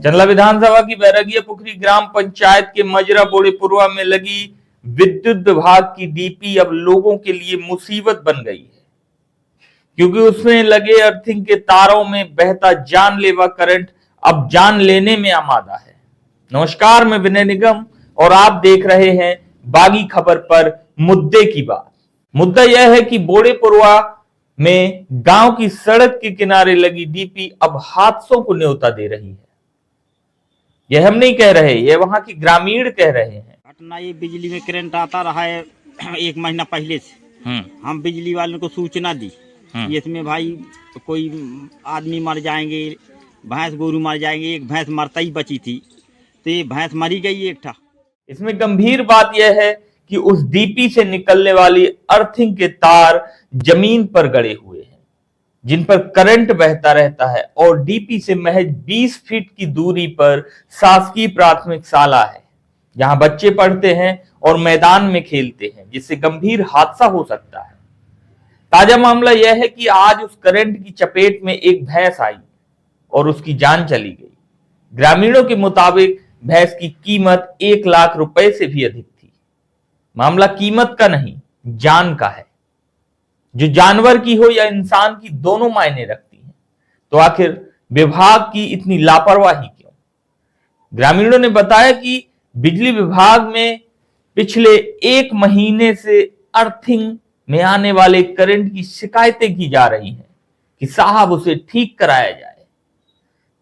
चंदला विधानसभा की बैरगिया पुखरी ग्राम पंचायत के मजरा बोड़ेपुरवा में लगी विद्युत विभाग की डीपी अब लोगों के लिए मुसीबत बन गई है, क्योंकि उसमें लगे अर्थिंग के तारों में बहता जानलेवा करंट अब जान लेने में आमादा है। नमस्कार, मैं विनय निगम और आप देख रहे हैं बागी खबर पर मुद्दे की बात। मुद्दा यह है कि बोड़ेपुरवा में गांव की सड़क के किनारे लगी डीपी अब हादसों को न्योता दे रही है। यह हम नहीं कह रहे, ये वहां के ग्रामीण कह रहे हैं। घटना ये बिजली में करंट आता रहा है 1 महीना पहले से। हम बिजली वालों को सूचना दी इसमें भाई कोई आदमी मर जाएंगे, भैंस गोरू मर जाएंगे। एक भैंस मरता ही बची थी तो ये भैंस मरी गई एक था। इसमें गंभीर बात यह है कि उस डीपी से निकलने वाली अर्थिंग के तार जमीन पर गड़े हुए हैं, जिन पर करंट बहता रहता है और डीपी से महज 20 फीट की दूरी पर शासकीय प्राथमिक शाला है, जहां बच्चे पढ़ते हैं और मैदान में खेलते हैं, जिससे गंभीर हादसा हो सकता है। ताजा मामला यह है कि आज उस करंट की चपेट में एक भैंस आई और उसकी जान चली गई। ग्रामीणों के मुताबिक भैंस की कीमत 1 लाख रुपए से भी अधिक थी। मामला कीमत का नहीं, जान का है, जो जानवर की हो या इंसान की, दोनों मायने रखती है। तो आखिर विभाग की इतनी लापरवाही क्यों? ग्रामीणों ने बताया कि बिजली विभाग में पिछले 1 महीने से अर्थिंग में आने वाले करंट की शिकायतें की जा रही हैं कि साहब उसे ठीक कराया जाए,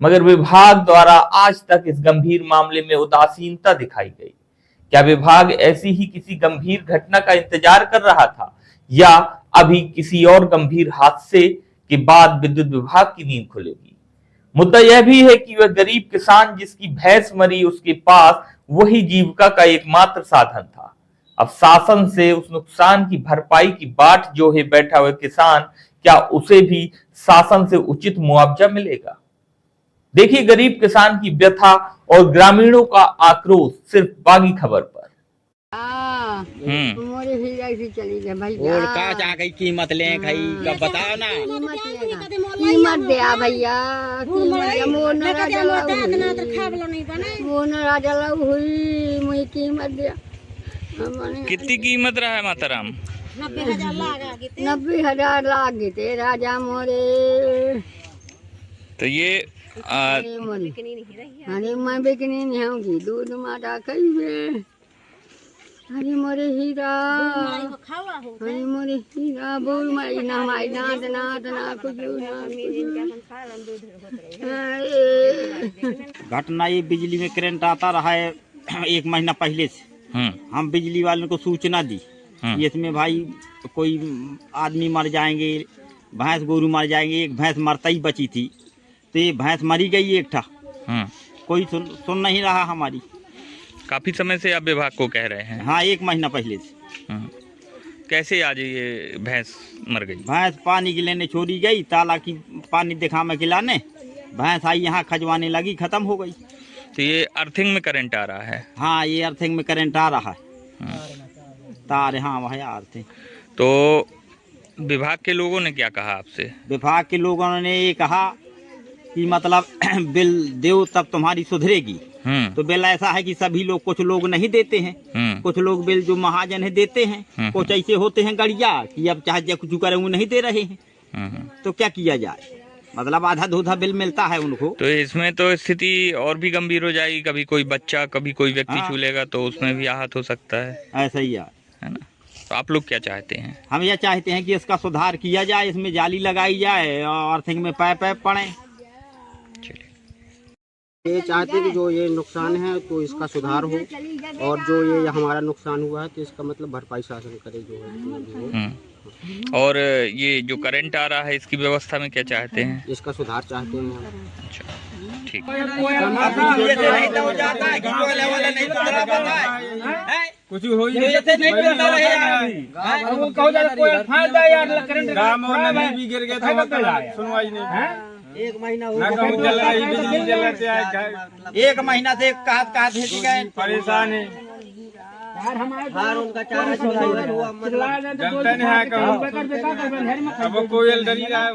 मगर विभाग द्वारा आज तक इस गंभीर मामले में उदासीनता दिखाई गई। क्या विभाग ऐसी ही किसी गंभीर घटना का इंतजार कर रहा था, या अभी किसी और गंभीर हादसे के बाद विद्युत विभाग की नींद खुलेगी? मुद्दा यह भी है कि वह गरीब किसान जिसकी भैंस मरी, उसके पास वही जीविका का एकमात्र साधन था। अब शासन से उस नुकसान की भरपाई की बाट जो है बैठा हुआ किसान, क्या उसे भी शासन से उचित मुआवजा मिलेगा? देखिए गरीब किसान की व्यथा और ग्रामीणों का आक्रोश सिर्फ बागी खबर पर। मोरे ही चली गए भैया। और का चाह गई कीमत ले गई का बताओ ना। कीमत दे भैया, मुझे कीमत दे। कितनी कीमत रहा है माताराम? 90,000 लाग गए थे राजा मोरे। तो ये अरे मैं बिकनी नहीं होंगी, दूध माता कही। अरे मोरे हीरा, अरे मोरे हीरा, बोल माई ना माई नाद नाद ना कुछ घटना ये बिजली में करंट आता रहा है 1 महीना पहले से। हम बिजली वालों को सूचना दी इसमें भाई कोई आदमी मर जाएंगे, भैंस गोरू मर जाएंगे। एक भैंस मरता ही बची थी तो ये भैंस मरी गई एक था। कोई सुन नहीं रहा हमारी। काफी समय से आप विभाग को कह रहे हैं? हाँ, 1 महीना पहले से। कैसे आज ये भैंस मर गई? भैंस पानी के लेने छोड़ी गई, ताला की पानी दिखा में खिलाने, भैंस आई यहाँ खजवाने लगी, खत्म हो गई। तो ये अर्थिंग में करंट आ रहा है? हाँ, ये अर्थिंग में करंट आ रहा है। तार, हाँ वही अर्थिंग। तो विभाग के लोगों ने क्या कहा आपसे? विभाग के लोगों ने ये कहा कि मतलब बिल दो तब तुम्हारी सुधरेगी। तो बिल ऐसा है कि सभी लोग, कुछ लोग नहीं देते हैं, कुछ लोग बिल जो महाजन है देते हैं, कुछ ऐसे होते हैं गड़िया कि अब चाहे कुछ करे वो नहीं दे रहे हैं। तो क्या किया जाए, मतलब आधा धोधा बिल मिलता है उनको। तो इसमें तो स्थिति और भी गंभीर हो जाएगी। कभी कोई बच्चा, कभी कोई व्यक्ति छू लेगा तो उसमें भी आहत हो सकता है। ऐसा ही है ना? तो आप लोग क्या चाहते हैं? हम यह चाहते हैं कि इसका सुधार किया जाए, इसमें जाली लगाई जाए और अर्थिंग में पाइप पड़े। ये चाहते हैं कि जो ये नुकसान है तो इसका सुधार हो, और जो ये हमारा नुकसान हुआ है तो इसका मतलब भरपाई शासन करे जो है। और ये जो करंट आ रहा है इसकी व्यवस्था में क्या चाहते हैं? इसका सुधार चाहते हैं हम। अच्छा, ठीक। कुछ हो ही नहीं, भी गिर गए तो सुनवाई नहीं। 1 महीना हो गया, 1 महीना से कहा गए परेशान है। उनका जनता ने अब कोयल डरी रहा है।